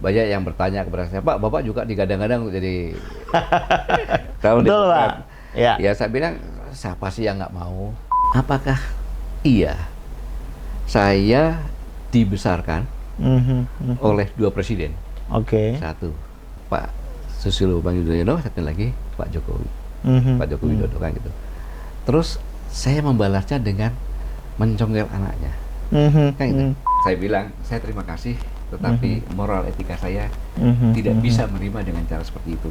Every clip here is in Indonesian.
Banyak yang bertanya kepada saya, Pak, Bapak juga digadang-gadang untuk jadi calon Betul, Pak. Demokrat. Ya. Ya, saya bilang, siapa sih yang nggak mau? Apakah iya saya dibesarkan Mhm, mhm. oleh dua presiden? Oke. Satu, Pak Susilo Bambang Yudhoyono, satu lagi Pak Jokowi. Mhm, Pak Joko mhm. Widodo kan gitu. Terus saya membalasnya dengan mencongkel anaknya. Mhm, Kan gitu. mhm. Saya bilang, saya terima kasih, tetapi moral etika saya Mhm, tidak mhm. bisa menerima dengan cara seperti itu.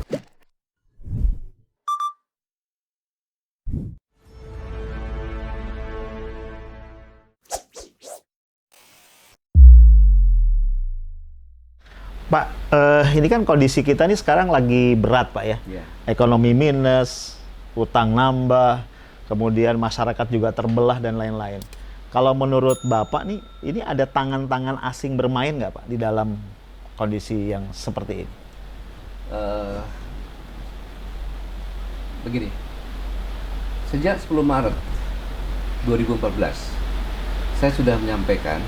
Pak, ini kan kondisi kita nih sekarang lagi berat, Pak ya. Iya. Ekonomi minus, utang nambah, kemudian masyarakat juga terbelah dan lain-lain. Kalau menurut Bapak nih, ini ada tangan-tangan asing bermain nggak, Pak, di dalam kondisi yang seperti ini? Eh, Begini, sejak 10 Maret 2014, saya sudah menyampaikan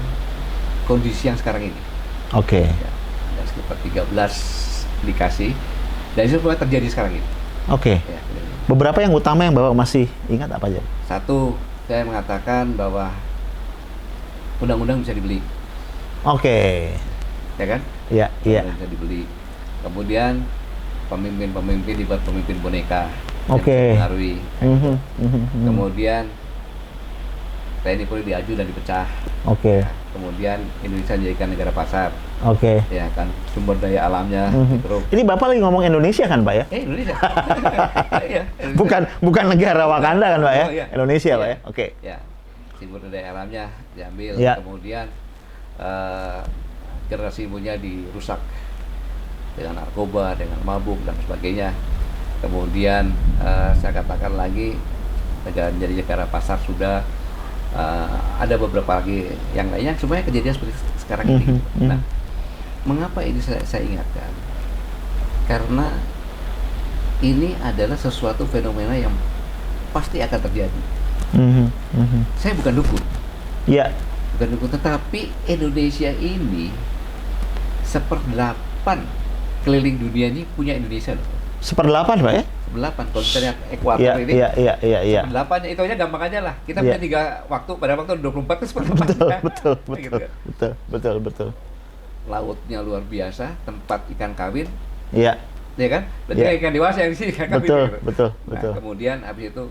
kondisi yang sekarang ini. Oke. Ya, ada sekitar 13 indikasi, dan itu semua terjadi sekarang ini. Oke. Ya, Beberapa yang utama yang Bapak masih ingat apa aja? satu, saya mengatakan bahwa undang-undang bisa dibeli, Oke. ya kan? Iya, iya. Undang-undang bisa dibeli. Kemudian pemimpin-pemimpin dibuat pemimpin boneka yang Oke. bisa mempengaruhi. Mhm, mhm, mhm. Kemudian TNI Polri diaju dan dipecah. Oke. Ya, kemudian Indonesia dijadikan negara pasar, Oke. ya kan, sumber daya alamnya Mhm. dikeruk. Ini Bapak lagi ngomong Indonesia kan, Pak ya? Indonesia. Iya, Indonesia. Bukan negara Wakanda kan, Pak ya? Oh, iya. Indonesia, Pak Iya. ya? Oke. Ya, sumber daya alamnya diambil, Ya. kemudian generasi ibunya dirusak dengan narkoba, dengan mabuk dan sebagainya. Kemudian saya katakan lagi, jadi negara pasar sudah, ada beberapa lagi yang lainnya, semuanya kejadian seperti sekarang ini. Mhm, mhm. Nah, mengapa ini saya ingatkan? Karena ini adalah sesuatu fenomena yang pasti akan terjadi. Mhm, mhm. Saya bukan dukun, Iya. tetapi Indonesia ini 1/8 keliling dunia ini punya Indonesia loh. 1/8, Pak ya? 1/8 kalau kita lihat ekuator Iya, ini. iya, iya, iya, iya. 1/8-nya itu aja gampang aja lah. Kita Iya. punya 3 waktu, pada waktu 24 itu 1/8. Betul, betul, Gitu betul, kan. betul, betul, betul. Lautnya luar biasa, tempat ikan kawin, Iya, ya kan? Berarti Iya. ikan dewasa yang di sini ikan kawin. betul, gitu. betul, Nah, betul. kemudian habis itu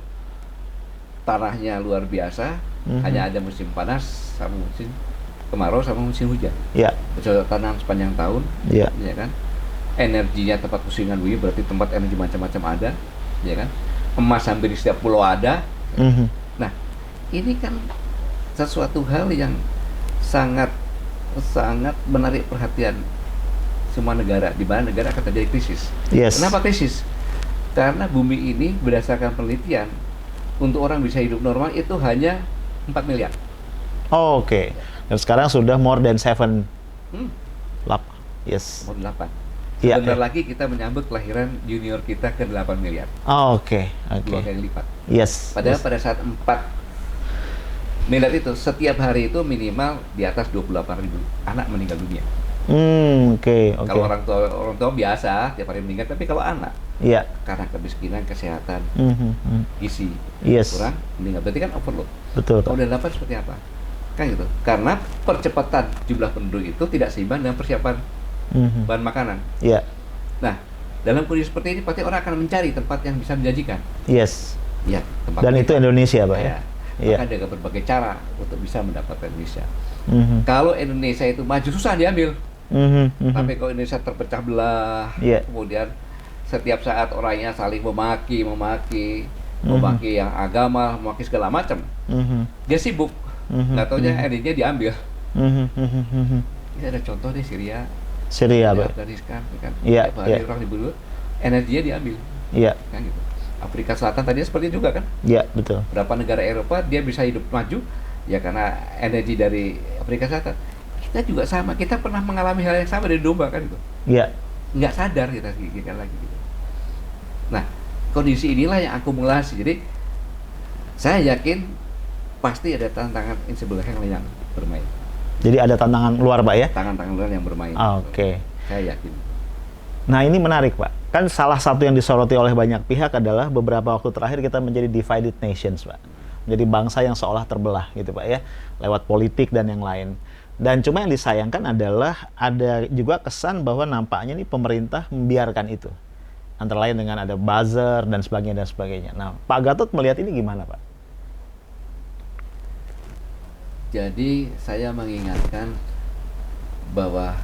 tanahnya luar biasa, Mhm. hanya ada musim panas sama musim kemarau sama musim hujan. Iya, Bercocok tanam sepanjang tahun, iya, ya kan? Energinya tempat pusingan bumi, berarti tempat energi macam-macam ada, ya kan? Emas hampir di setiap pulau ada. mhm. Nah, ini kan sesuatu hal yang sangat sangat menarik perhatian semua negara, di mana negara akan terjadi krisis. Yes. Kenapa krisis? Karena bumi ini berdasarkan penelitian, untuk orang bisa hidup normal itu hanya 4 miliar. Oh, oke. Dan sekarang sudah more than 7. Hmm, 8. Yes. mau 8. Iya, Sebentar iya. lagi kita menyambut kelahiran junior kita ke 8 miliar. Oh, oke, Dua oke. kali lipat. Yes. Padahal yes. pada saat 4 miliar itu, setiap hari itu minimal di atas 28.000 anak meninggal dunia. Oke, oke. Kalau orang tua biasa tiap hari meninggal, tapi kalau anak Iya. karena kemiskinan, kesehatan, Mhm, mhm. gizi Yes. kurang, meninggal. Berarti kan overload. Betul, Kalau Pak. udah 8 seperti apa? Kan gitu. Karena percepatan jumlah penduduk itu tidak seimbang dengan persiapan Mhm. bahan makanan. Iya. Nah, dalam kondisi seperti ini pasti orang akan mencari tempat yang bisa menjanjikan. Yes. Ya, tempat Dan itu pilihan. Indonesia, Pak ya? Ya. Iya. Maka ada berbagai cara untuk bisa mendapatkan Indonesia. Mhm. Kalau Indonesia itu maju susah diambil. Mhm, mhm. Tapi kalau Indonesia terpecah belah, Iya. kemudian setiap saat orangnya saling memaki, Mhm. yang agama, memaki segala macam. Mhm. Dia sibuk, Mhm, nggak taunya mhm. energinya diambil. Mhm, mhm, mhm. Ini ada contoh di Syria, Syria, di Pak. Afghanistan, kan? Iya, Tiap hari iya. orang dibunuh, energinya diambil, Iya, kan gitu. Afrika Selatan tadinya seperti itu juga kan? iya, betul. Berapa negara Eropa dia bisa hidup maju, ya karena energi dari Afrika Selatan. Kita juga sama, kita pernah mengalami hal yang sama dari domba kan gitu. Iya. Nggak sadar kita lagi gitu. Nah, kondisi inilah yang akumulasi. Jadi saya yakin pasti ada tantangan insebel yang bermain. Jadi ada tantangan luar, Pak ya? Tangan-tangan luar yang bermain. Ah, oke. Saya yakin. Nah ini menarik Pak. Kan salah satu yang disoroti oleh banyak pihak adalah beberapa waktu terakhir kita menjadi divided nations Pak. Menjadi bangsa yang seolah terbelah gitu Pak ya. Lewat politik dan yang lain. Dan cuma yang disayangkan adalah ada juga kesan bahwa nampaknya nih pemerintah membiarkan itu. Antara lain dengan ada buzzer dan sebagainya dan sebagainya. Nah Pak Gatot melihat ini gimana Pak? Jadi saya mengingatkan bahwa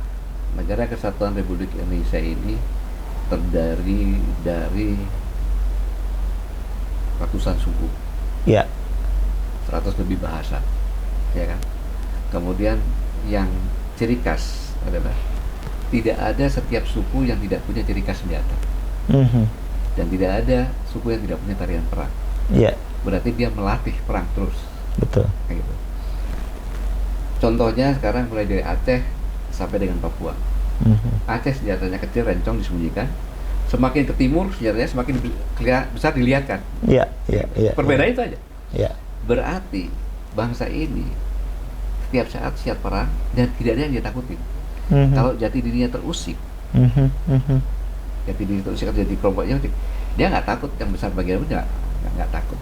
Negara Kesatuan Republik Indonesia ini terdiri dari ratusan suku, Ya. 100 lebih bahasa, ya kan? Kemudian yang ciri khas adalah tidak ada setiap suku yang tidak punya ciri khas senjata, dan tidak ada suku yang tidak punya tarian perang. Ya. Berarti dia melatih perang terus. Betul. Kayak gitu. Contohnya sekarang mulai dari Aceh sampai dengan Papua. Aceh senjatanya kecil, rencong, disembunyikan. Semakin ke timur senjatanya semakin besar dilihatkan. Iya, iya, iya. Perbedaan itu aja. Iya. Berarti bangsa ini setiap saat siap perang dan tidak ada yang dia takutin. Kalau jati dirinya terusik, jati diri terusik atau jadi kelompoknya, dia nggak takut. Yang besar bagian pun nggak takut.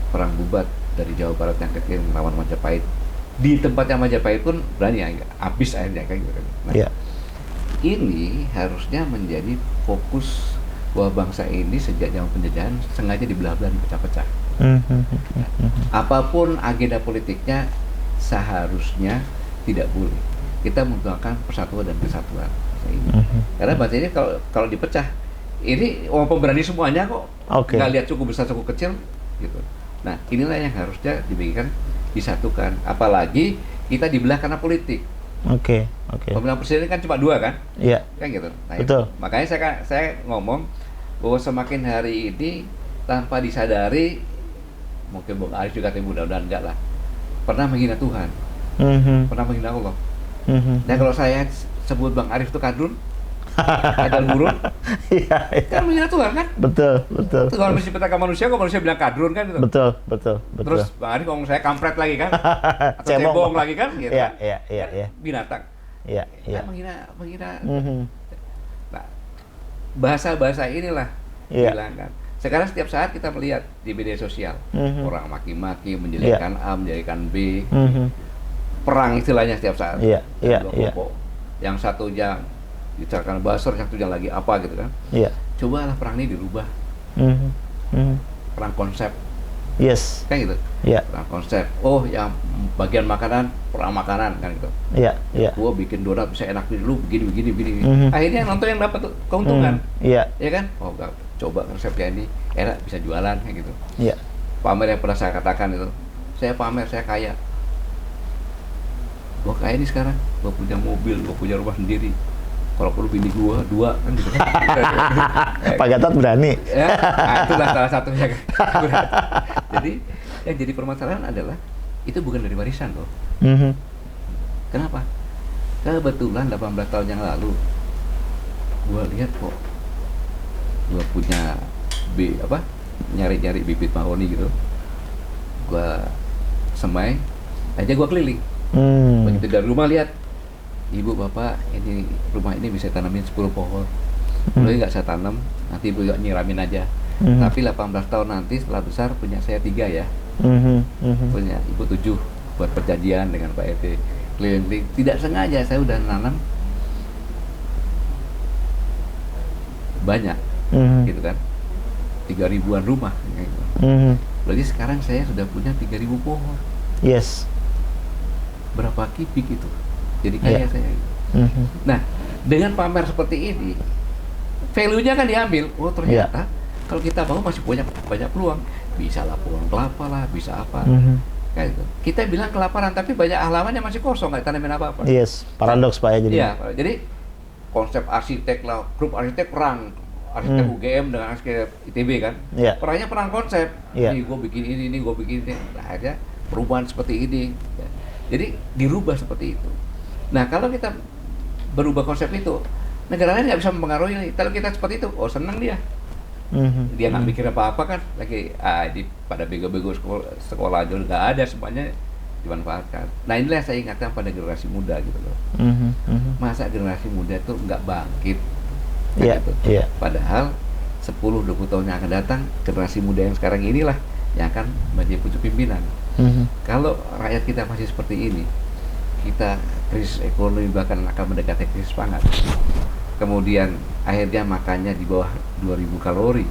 Perang bubat dari Jawa Barat yang kecil melawan Majapahit, di tempatnya Majapahit pun berani ya, habis akhirnya kayak gitu. Nah, Yeah. ini harusnya menjadi fokus bahwa bangsa ini sejak zaman penjajahan sengaja dibelah-belah, dipecah-pecah. Apapun agenda politiknya seharusnya tidak boleh. Kita membutuhkan persatuan dan kesatuan bangsa ini. Karena bangsa ini kalau dipecah, ini orang pemberani semuanya kok, Oke. nggak lihat suku besar suku kecil gitu. Nah inilah yang harusnya dibikin disatukan. Apalagi kita dibelah karena politik. Oke, oke. Pemilihan presiden kan cuma 2 kan? Iya. Kan gitu. Nah, Betul. Makanya saya ngomong bahwa semakin hari ini tanpa disadari, mungkin Bung Arif juga, tapi mudah-mudahan enggak lah, pernah menghina Tuhan, pernah menghina Allah. Dan kalau saya sebut Bang Arif itu kadrun, kadal buruk, Iya, iya. kan menghina Tuhan kan? Betul, betul. Tuhan menciptakan manusia, kok manusia bilang kadrun kan gitu. Betul, betul, betul. Terus Bang Arif ngomong saya kampret lagi kan? Atau Cebong. cebong lagi kan? Gitu. Iya, Kan? iya, iya, Kan iya. binatang. Iya, iya. Kan menghina. Mhm. Nah, bahasa-bahasa inilah Iya. dihilangkan. Sekarang setiap saat kita melihat di media sosial, orang maki-maki, menjelekan A, menjelekan B, perang istilahnya setiap saat. Iya, iya, Dua iya. kelompok. Yang satu yang bicarakan buzzer, yang satu yang lagi apa gitu kan. Iya. Cobalah perang ini dirubah, perang konsep, Yes. kan gitu. Iya, Perang konsep. Oh, yang bagian makanan, perang makanan kan gitu. iya, iya. Gua bikin donat bisa enak nih, lu begini. Mhm. Akhirnya yang nonton yang dapat keuntungan. Iya, Ya kan? Oh, enggak, coba resepnya ini enak, bisa jualan kayak gitu. iya. Pamer yang pernah saya katakan itu, saya pamer, saya kaya. Gua kaya nih sekarang, gua punya mobil, gua punya rumah sendiri. Kalau perlu bini gua 2 kan gitu kan. Pak Gatot berani. Ya, nah, itulah salah satunya kan. Jadi yang jadi permasalahan adalah itu bukan dari warisan loh. Kenapa? Kebetulan 18 tahun yang lalu gua lihat kok gua punya nyari-nyari bibit mahoni gitu. Gua semai aja, gua keliling. Begitu dari rumah lihat, ibu bapak ini rumah ini bisa tanamin 10 pohon. Boleh nggak saya tanam? Nanti ibu nggak nyiramin aja. Tapi 18 tahun nanti setelah besar punya saya 3 ya. Punya ibu 7 buat perjanjian dengan Pak RT. Keliling-keliling. Tidak sengaja saya udah nanam banyak, gitu kan. 3.000-an rumah. Gitu. Berarti sekarang saya sudah punya 3.000 pohon. Yes. Berapa kubik itu? Jadi kaya saya. Nah, dengan pamer seperti ini, value-nya kan diambil. Oh, ternyata kalau kita mau masih banyak peluang. Bisa lah pohon kelapa lah, bisa apa. Kayak gitu. Kita bilang kelaparan, tapi banyak halamannya masih kosong, nggak tanamin apa-apa. Yes, paradoks Pak ya jadi. Iya, jadi konsep arsitek lah, grup arsitek perang, arsitek UGM dengan arsitek ITB kan. Iya. Perangnya perang konsep. Iya. Ini gue bikin ini gue bikin ini. Nah, akhirnya perubahan seperti ini. Jadi dirubah seperti itu. Nah, kalau kita berubah konsep itu, negara lain nggak bisa mempengaruhi. Kalau kita seperti itu, oh senang dia. Dia nggak mikir apa-apa kan. Lagi pada bego-bego sekolah aja nggak ada, semuanya dimanfaatkan. Nah inilah yang saya ingatkan pada generasi muda gitu loh. Masa generasi muda itu nggak bangkit? Kan Iya, gitu. iya. Padahal 10-20 tahun yang akan datang, generasi muda yang sekarang inilah yang akan menjadi pucuk pimpinan. Kalau rakyat kita masih seperti ini, kita krisis ekonomi bahkan akan mendekati krisis pangan. Kemudian akhirnya makannya di bawah 2000 kalori,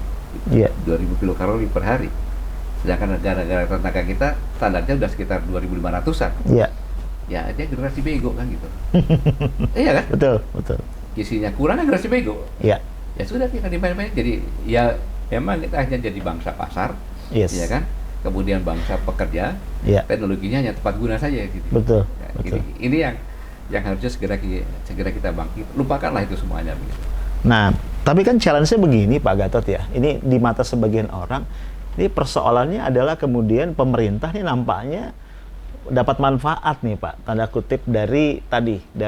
2000 kilokalori per hari. Sedangkan negara-negara tetangga kita standarnya udah sekitar 2500-an. Iya. Ya dia generasi bego kan gitu. Iya kan? Betul, betul. Gizinya kurang kan generasi bego. Iya. Ya sudah kita dimain-main. Jadi ya memang kita hanya jadi bangsa pasar, Yes. ya kan? Kemudian bangsa pekerja, Iya. teknologinya hanya tepat guna saja gitu. Betul, Ya, betul. ini yang harusnya segera kita bangkit. Lupakanlah itu semuanya begitu. Nah, tapi kan challenge-nya begini Pak Gatot ya. Ini di mata sebagian orang, ini persoalannya adalah kemudian pemerintah nih nampaknya dapat manfaat nih Pak, tanda kutip dari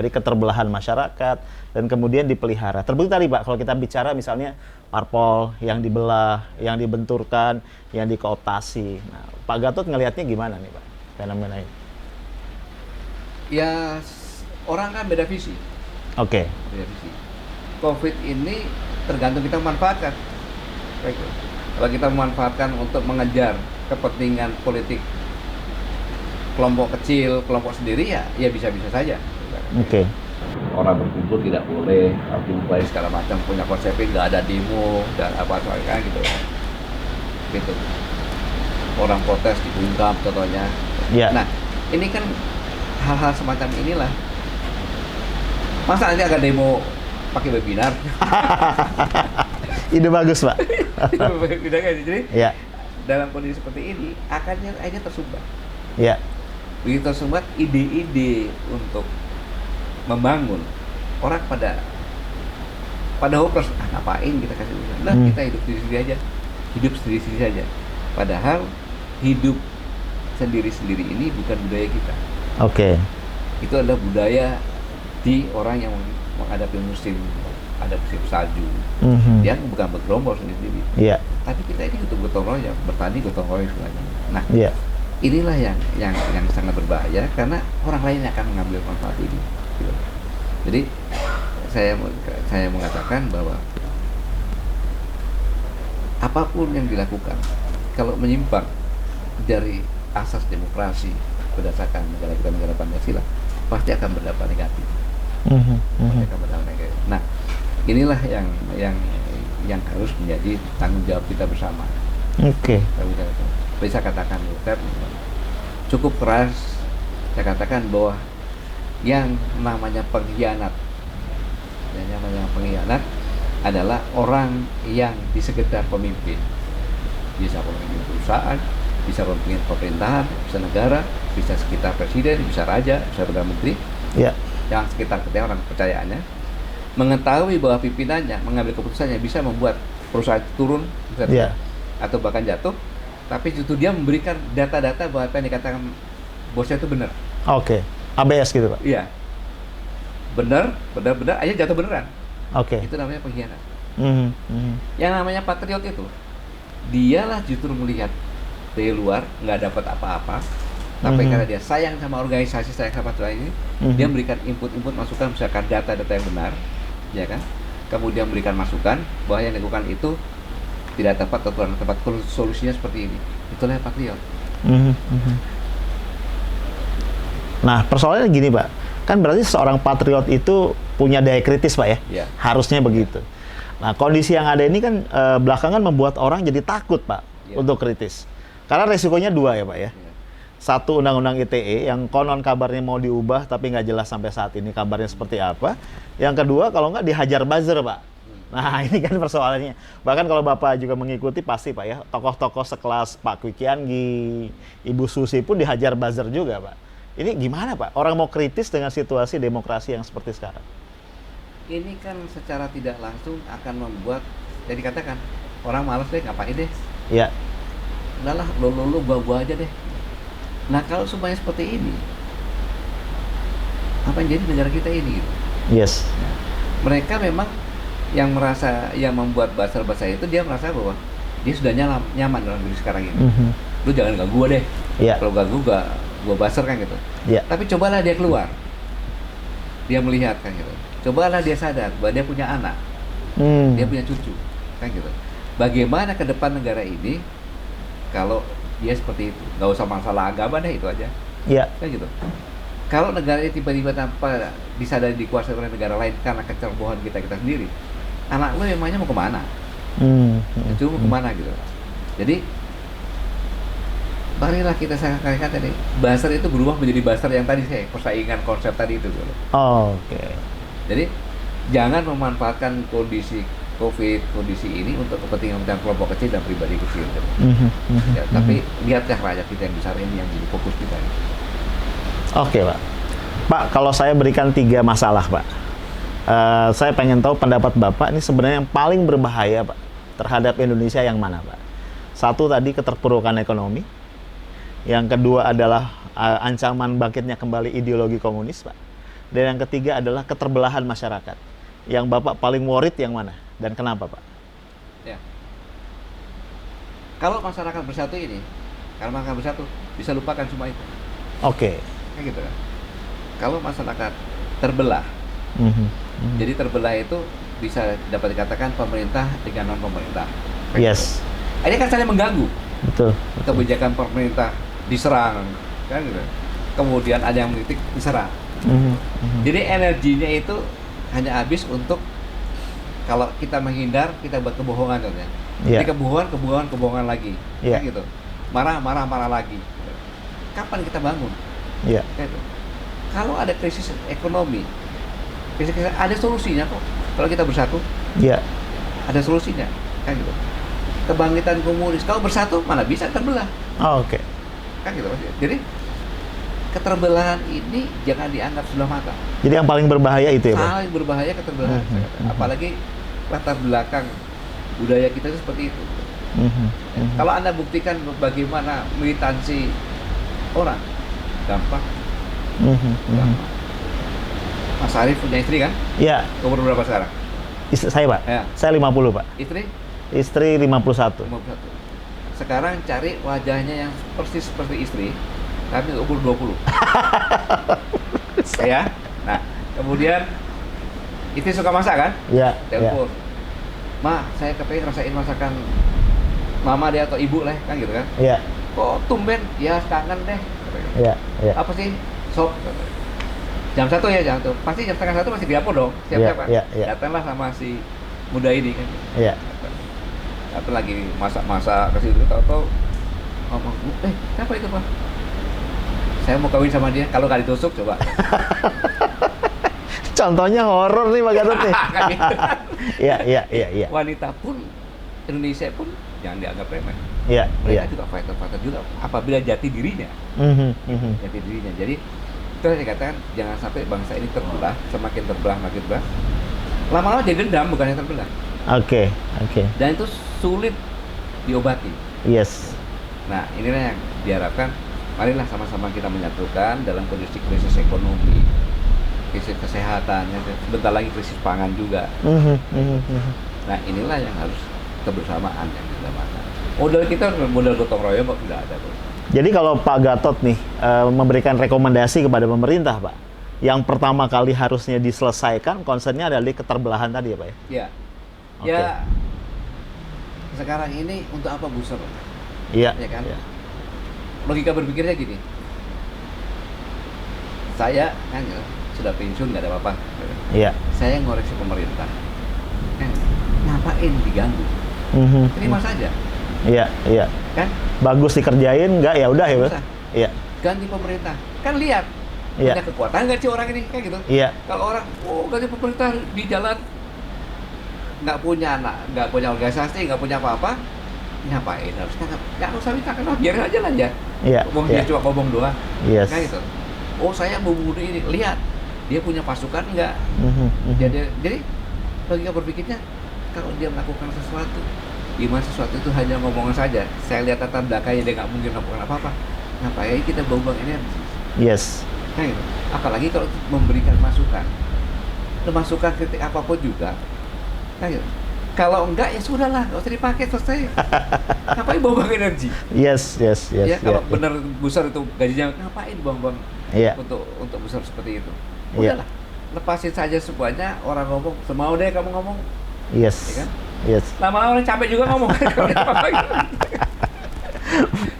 keterbelahan masyarakat dan kemudian dipelihara. Terbukti tadi Pak, kalau kita bicara misalnya parpol yang dibelah, yang dibenturkan, yang dikooptasi. Nah, Pak Gatot ngelihatnya gimana nih Pak fenomena ini? Ya orang kan beda visi. Oke. Beda visi. COVID ini tergantung kita memanfaatkan. Baik. Kalau kita memanfaatkan untuk mengejar kepentingan politik kelompok kecil, kelompok sendiri ya bisa-bisa saja. Oke. Orang berkumpul tidak boleh, berkumpul segala macam, punya konsepnya nggak ada demo dan apa kan gitu. Gitu. Orang protes dibungkam contohnya. Iya. Nah, ini kan hal-hal semacam inilah. Masa nanti akan demo pakai webinar? Ide bagus Pak. Webinar kan? Jadi Iya. dalam kondisi seperti ini akhirnya tersumbat. Iya. Begitu tersumbat, ide-ide untuk membangun orang pada hopeless, ngapain kita kasih usaha? Nah, kita hidup sendiri aja, hidup sendiri saja. Padahal hidup sendiri-sendiri ini bukan budaya kita. Oke. Itu adalah budaya di orang yang menghadapi musim salju, yang bukan bergerombol sendiri. Iya. Tapi kita ini untuk gotong royong, bertani gotong royong semuanya. Nah, Iya. inilah yang sangat berbahaya karena orang lain akan mengambil manfaat ini. Gitu. Jadi saya mengatakan bahwa apapun yang dilakukan kalau menyimpang dari asas demokrasi berdasarkan negara kita, negara Pancasila, pasti akan berdampak negatif. Pasti akan berdampak negatif. Nah, inilah yang harus menjadi tanggung jawab kita bersama. Oke. Bisa katakan cukup keras. Saya katakan bahwa yang namanya pengkhianat adalah orang yang di sekitar pemimpin, bisa pemimpin perusahaan, bisa pemimpin pemerintahan, bisa negara, bisa sekitar presiden, bisa raja, bisa perdana menteri, yang sekitar kita orang kepercayaannya, mengetahui bahwa pimpinannya mengambil keputusannya bisa membuat perusahaan turun atau bahkan jatuh, tapi justru dia memberikan data-data bahwa apa yang dikatakan bosnya itu benar. Oke. ABS gitu Pak? Iya. Benar, aja jatuh beneran. Oke. Itu namanya pengkhianat. Yang namanya patriot itu, dialah justru melihat dari luar nggak dapat apa-apa, tapi karena dia sayang sama organisasi, sayang sama ini, dia memberikan input masukan, misalkan data-data yang benar, ya kan? Kemudian memberikan masukan bahwa yang dilakukan itu tidak tepat atau kurang tepat, solusinya seperti ini. Itulah yang patriot. Nah, persoalannya gini Pak, kan berarti seorang patriot itu punya daya kritis Pak ya? Ya. Harusnya begitu. Nah, kondisi yang ada ini kan belakangan membuat orang jadi takut Pak untuk kritis. Karena resikonya dua ya Pak ya. Satu, undang-undang ITE yang konon kabarnya mau diubah tapi nggak jelas sampai saat ini kabarnya seperti apa. Yang kedua, kalau nggak dihajar buzzer Pak. Nah, ini kan persoalannya. Bahkan kalau Bapak juga mengikuti pasti Pak ya, tokoh-tokoh sekelas Pak Kwi Kiangi, Ibu Susi pun dihajar buzzer juga Pak. Ini gimana Pak? Orang mau kritis dengan situasi demokrasi yang seperti sekarang? Ini kan secara tidak langsung akan membuat, jadi katakan, orang malas deh, ngapain deh? Iya. Udahlah, lo buah aja deh. Nah, kalau semuanya seperti ini, apa yang jadi negara kita ini? Gitu? Yes. Nah, mereka memang yang membuat buzzer-buzzer itu, dia merasa bahwa dia sudah nyaman dalam diri sekarang ini. Lu jangan ganggu gue deh. Iya. Kalau ganggu gua buzzer kan gitu. Iya. Tapi cobalah dia keluar, dia melihat kan gitu. Cobalah dia sadar bahwa dia punya anak, dia punya cucu, kan gitu. Bagaimana ke depan negara ini kalau dia seperti itu? Nggak usah masalah agama deh, itu aja, Iya. kan gitu. Kalau negara ini tiba-tiba tanpa disadari dikuasai oleh negara lain karena kecerobohan kita sendiri, anak lo emangnya mau kemana? Itu mau kemana gitu. Jadi marilah kita sampaikan tadi, buzzer itu berubah menjadi buzzer yang tadi saya persaingan konsep tadi itu. Oke. Jadi jangan memanfaatkan kondisi COVID, kondisi ini untuk kepentingan kelompok kecil dan pribadi kecil. Ya, tapi lihatlah rakyat kita yang besar ini yang jadi fokus kita. Oke, Pak. Pak, kalau saya berikan 3 masalah, Pak. Saya pengen tahu pendapat Bapak ini sebenarnya yang paling berbahaya, Pak, terhadap Indonesia yang mana, Pak? Satu tadi keterpurukan ekonomi. Yang kedua adalah ancaman bangkitnya kembali ideologi komunis, Pak. Dan yang ketiga adalah keterbelahan masyarakat. Yang Bapak paling worried yang mana? Dan kenapa, Pak? Ya. Kalau masyarakat bersatu ini, kalau masyarakat bersatu, bisa lupakan semua itu. Oke. Kayak gitu kan. Kalau masyarakat terbelah, jadi terbelah itu bisa dapat dikatakan pemerintah dengan non-pemerintah. Yes. Ini kan saling mengganggu. Betul. Kebijakan pemerintah diserang, kan gitu. Kemudian ada yang mengkritik, diserang. Jadi energinya itu hanya habis untuk kalau kita menghindar, kita buat kebohongan kan ya. Yeah. Jadi kebohongan lagi. Yeah. Kan gitu. Marah lagi. Kapan kita bangun? Iya. Gitu. Kalau ada krisis ekonomi, ada solusinya kok. Kalau kita bersatu, Iya. ada solusinya. Kan gitu. Kebangkitan komunis, kalau bersatu mana bisa terbelah. Oke. Kan gitu. Jadi keterbelahan ini jangan dianggap sebelah mata. Jadi yang paling berbahaya itu ya, Pak? Paling berbahaya keterbelahan. Apalagi latar belakang budaya kita itu seperti itu. Kalau Anda buktikan bagaimana militansi orang, gampang. Mas Arief punya istri kan? Iya. Umur berapa sekarang? Saya, Pak? Ya. Saya 50, Pak. Istri? Istri 51. 51. Sekarang cari wajahnya yang persis seperti istri, tapi umur 20. Ya. Nah, kemudian istri suka masak kan? Iya. Telepon. Ma, saya kepengen rasain masakan mama dia atau ibu lah, kan gitu kan? Iya. Kok tumben? Ya kangen deh. Iya. Iya. Apa sih? Sop. Jam 1 ya, jam 1. Pasti jam setengah 1 masih di dapur dong. Siap-siap kan? Iya. Datanglah sama si muda ini kan. Iya. Atau lagi masak-masak ke situ, tahu-tahu ngomong, kenapa itu Pak? Saya mau kawin sama dia, kalau nggak ditusuk coba. Contohnya horor nih Pak Gatot nih. Iya. Wanita pun, Indonesia pun jangan dianggap remeh. Iya. Mereka juga fighter juga, apabila jati dirinya. Jati dirinya. Jadi, itu saya katakan, jangan sampai bangsa ini terbelah, semakin terbelah, makin terbelah. Lama-lama jadi dendam, bukannya terbelah. Oke. Dan itu sulit diobati. Yes. Nah, inilah yang diharapkan. Marilah sama-sama kita menyatukan dalam kondisi krisis ekonomi, krisis kesehatan, sebentar lagi krisis pangan juga. Nah, inilah yang harus kebersamaan yang kita makan. Modal kita modal gotong royong kok tidak ada, Bro. Jadi kalau Pak Gatot nih memberikan rekomendasi kepada pemerintah, Pak, yang pertama kali harusnya diselesaikan concernnya adalah keterbelahan tadi ya, Pak ya? Iya. Okay. Ya, sekarang ini untuk apa booster? Iya. Ya kan? Iya. Logika berpikirnya gini. Saya kan sudah pensiun, nggak ada apa-apa. Iya. Saya ngoreksi pemerintah. Ngapain diganggu? Terima saja. Iya. Kan? Bagus dikerjain, nggak ya udah ya, Pak? Iya. Ganti pemerintah. Kan lihat. Iya. Punya kekuatan nggak sih orang ini? Kayak gitu. Iya. Kalau orang, ganti pemerintah di jalan nggak punya anak, nggak punya organisasi, nggak punya apa-apa, ngapain harus tangkap? Nggak usah ditangkap, biarin aja lah ya. Iya. Dia cuma ngomong doang. Yes. Kayak gitu. Oh, saya mau bunuh ini. Lihat, dia punya pasukan nggak? Jadi logika berpikirnya, kalau dia melakukan sesuatu, di mana sesuatu itu hanya ngomongan saja. Saya lihat latar belakangnya dia nggak mungkin melakukan apa-apa. Ngapain kita buang-buang energi? Yes. Kayak gitu. Apalagi kalau memberikan masukan, masukan kritik apapun juga. Kayak gitu. Kalau enggak ya sudahlah, nggak usah dipakai, selesai. Ngapain buang-buang energi? Yes. Ya kalau yeah. benar besar itu gajinya, ngapain buang-buang Iya. untuk besar seperti itu? Iya. Udahlah, lepasin saja semuanya. Orang ngomong, semau deh kamu ngomong, Yes. ya kan? Yes. Lama-lama orang capek juga ngomong.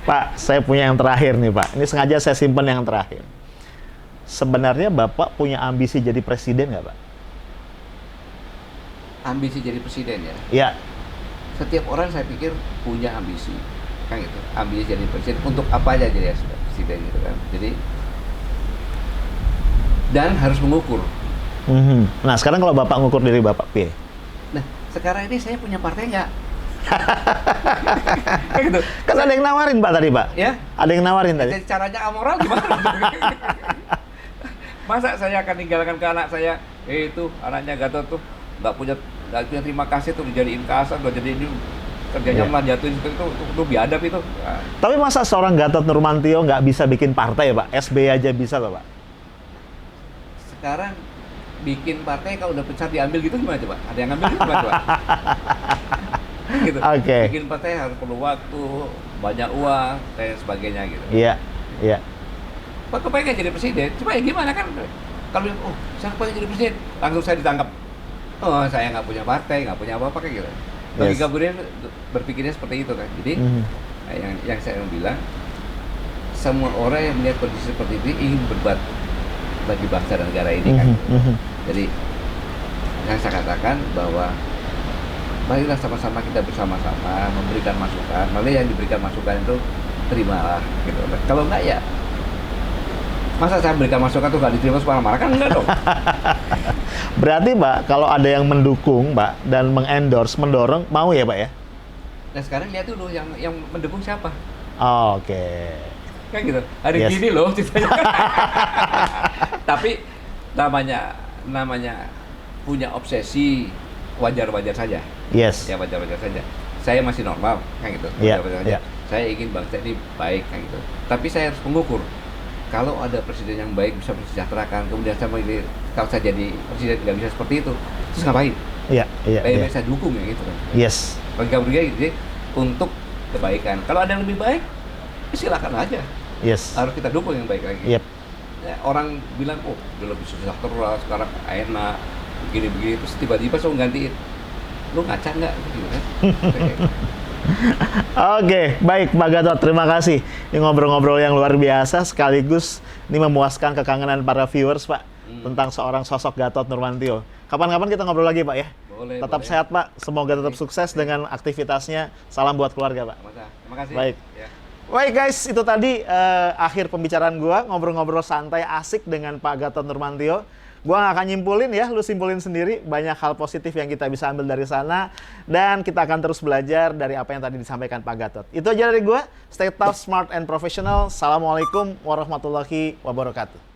Pak, saya punya yang terakhir nih Pak. Ini sengaja saya simpen yang terakhir. Sebenarnya Bapak punya ambisi jadi presiden nggak Pak? Ambisi jadi presiden ya. Iya. Setiap orang saya pikir punya ambisi, kan gitu. Ambisi jadi presiden untuk apa aja jadi presiden gitu kan. Jadi dan harus mengukur. Nah sekarang kalau Bapak ngukur diri Bapak, piye? Nah sekarang ini saya punya partai nggak? Kayak gitu. Kan ada yang nawarin Pak tadi Pak. Ya. Ada yang nawarin tadi. Jadi caranya amoral gimana? Masa saya akan tinggalkan ke anak saya? Itu anaknya Gatot tuh nggak punya terima kasih tuh dijadiin kasar, udah jadi ini kerjanya Iya. malah jatuhin seperti itu biadab itu. Nah, Tapi masa seorang Gatot Nurmantio nggak bisa bikin partai Pak? SBY aja bisa loh Pak. sekarang bikin partai kalau udah pecah diambil gitu gimana coba? Ada yang ngambil gitu gimana coba? Gitu. Oke. Bikin partai harus perlu waktu, banyak uang dan sebagainya gitu. Iya. Pak kepengen jadi presiden, cuma ya gimana kan? Kalau saya pengen jadi presiden, langsung saya ditangkap. Oh saya nggak punya partai, nggak punya apa-apa kayak gitu. Logika beliau berpikirnya seperti itu kan. Jadi yang saya bilang, semua orang yang melihat kondisi seperti ini ingin berbuat bagi bangsa dan negara ini kan. Jadi yang saya katakan bahwa marilah sama-sama kita bersama-sama memberikan masukan. Malah yang diberikan masukan itu terimalah gitu. Kalau enggak ya masa saya berikan masukan tuh nggak diterima semua marah kan enggak dong. Berarti Pak, kalau ada yang mendukung Pak dan mengendorse, mendorong, mau ya Pak ya? Nah sekarang lihat dulu yang mendukung siapa. Oke. Kan gitu. Hari gini loh ceritanya. Tapi namanya punya obsesi wajar-wajar saja. Yes. Ya wajar-wajar saja. Saya masih normal kan gitu. Iya. Wajar-wajar saja. Saya ingin bangsa ini baik kan gitu. Tapi saya harus mengukur. Kalau ada presiden yang baik bisa mensejahterakan, kemudian sama ini kalau saya jadi presiden nggak bisa seperti itu, terus ngapain? Iya. Baik saya dukung ya gitu kan. Yes. Bagi kamu gitu untuk kebaikan. Kalau ada yang lebih baik, ya silakan aja. Yes. Harus kita dukung yang baik lagi. Yep. Ya, orang bilang, oh udah lebih sejahtera sekarang enak, begini-begini, terus tiba-tiba saya gantiin. Lu ngaca nggak? Gitu kan? Oke, baik Pak Gatot, terima kasih. Ini ngobrol-ngobrol yang luar biasa, sekaligus ini memuaskan kekangenan para viewers Pak tentang seorang sosok Gatot Nurmantio. Kapan-kapan kita ngobrol lagi Pak ya. Tetap sehat Pak, semoga tetap sukses dengan aktivitasnya. Salam buat keluarga Pak. Terima kasih. Baik. Ya. Baik guys, itu tadi akhir pembicaraan gua, ngobrol-ngobrol santai asik dengan Pak Gatot Nurmantio. Gua nggak akan nyimpulin ya, lu simpulin sendiri. Banyak hal positif yang kita bisa ambil dari sana. Dan kita akan terus belajar dari apa yang tadi disampaikan Pak Gatot. Itu aja dari gua. Stay tough, smart, and professional. Assalamualaikum warahmatullahi wabarakatuh.